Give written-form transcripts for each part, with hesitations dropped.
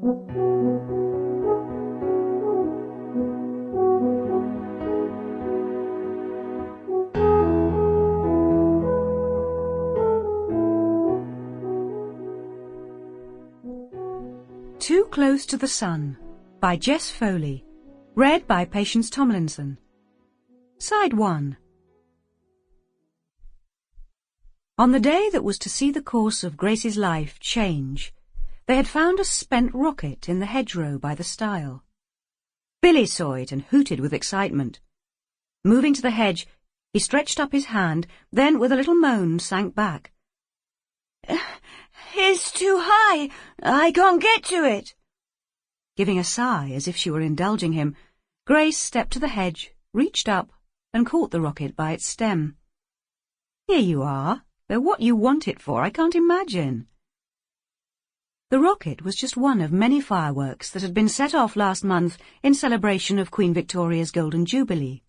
Too Close to the Sun by Jess Foley. Read by Patience Tomlinson. Side 1. On the day that was to see the course of Grace's life change, they had found a spent rocket in the hedgerow by the stile. Billy saw it and hooted with excitement. Moving to the hedge, he stretched up his hand, then with a little moan sank back. It's too high. I can't get to it. Giving a sigh as if she were indulging him, Grace stepped to the hedge, reached up, and caught the rocket by its stem. Here you are, though what you want it for I can't imagine. The rocket was just one of many fireworks that had been set off last month in celebration of Queen Victoria's Golden Jubilee.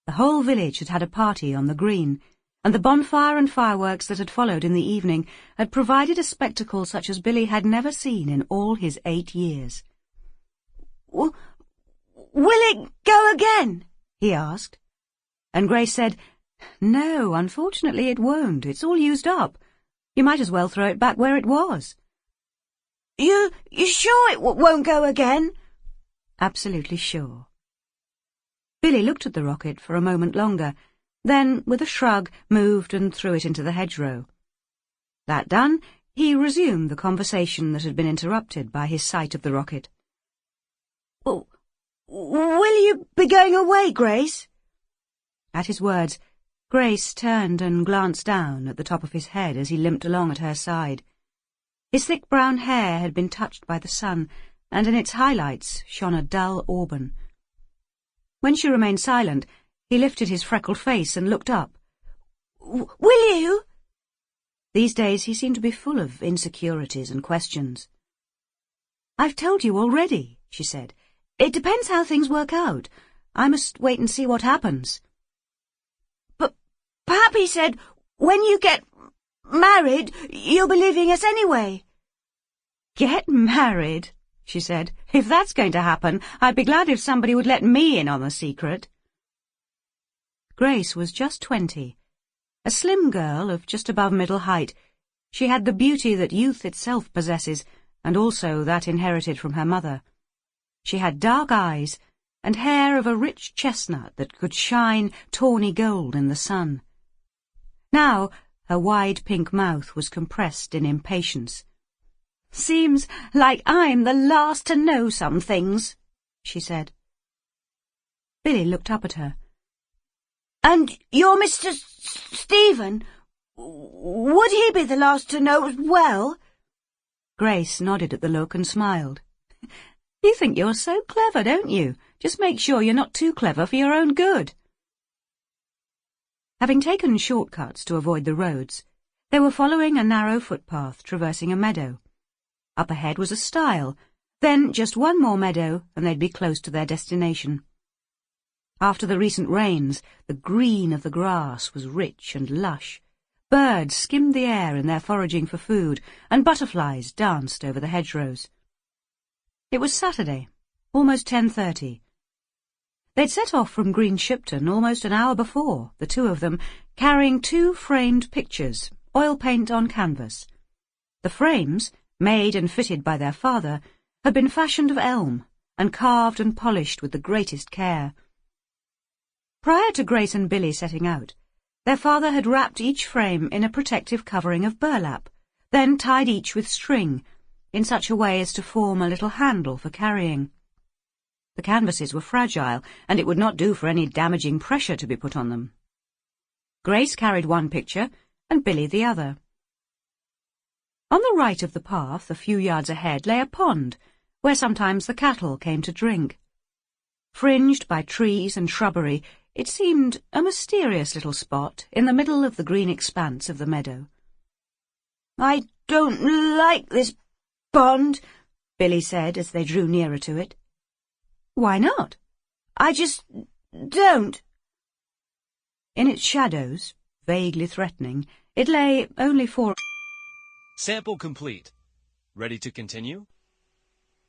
The whole village had had a party on the green, and the bonfire and fireworks that had followed in the evening had provided a spectacle such as Billy had never seen in all his 8 years. Will it go again? He asked. And Grace said, No, unfortunately it won't. It's all used up. You might as well throw it back where it was. You sure it won't go again? Absolutely sure. Billy looked at the rocket for a moment longer, then, with a shrug, moved and threw it into the hedgerow. That done, he resumed the conversation that had been interrupted by his sight of the rocket. Will you be going away, Grace? At his words, Grace turned and glanced down at the top of his head as he limped along at her side. His thick brown hair had been touched by the sun, and in its highlights shone a dull auburn. When she remained silent, he lifted his freckled face and looked up. Will you? These days he seemed to be full of insecurities and questions. I've told you already, she said. It depends how things work out. I must wait and see what happens. But Pappy said when you get married, you'll be leaving us anyway. Get married, she said. If that's going to happen, I'd be glad if somebody would let me in on the secret. Grace was just 20. A slim girl of just above middle height, she had the beauty that youth itself possesses, and also that inherited from her mother. She had dark eyes, and hair of a rich chestnut that could shine tawny gold in the sun. Now her wide pink mouth was compressed in impatience. "Seems like I'm the last to know some things," she said. Billy looked up at her. "And you're Mr. Stephen? Would he be the last to know as well?" Grace nodded at the look and smiled. "You think you're so clever, don't you? Just make sure you're not too clever for your own good." Having taken shortcuts to avoid the roads, they were following a narrow footpath traversing a meadow. Up ahead was a stile, then just one more meadow and they'd be close to their destination. After the recent rains, the green of the grass was rich and lush. Birds skimmed the air in their foraging for food, and butterflies danced over the hedgerows. It was Saturday, almost 10:30. They'd set off from Green Shipton almost an hour before, the two of them, carrying 2 framed pictures, oil paint on canvas. The frames, made and fitted by their father, had been fashioned of elm, and carved and polished with the greatest care. Prior to Grace and Billy setting out, their father had wrapped each frame in a protective covering of burlap, then tied each with string, in such a way as to form a little handle for carrying. The canvases were fragile, and it would not do for any damaging pressure to be put on them. Grace carried one picture, and Billy the other. On the right of the path, a few yards ahead, lay a pond, where sometimes the cattle came to drink. Fringed by trees and shrubbery, it seemed a mysterious little spot in the middle of the green expanse of the meadow. "I don't like this pond," Billy said as they drew nearer to it. "Why not?" "I just don't." In its shadows, vaguely threatening, it lay only 4... Sample complete. Ready to continue?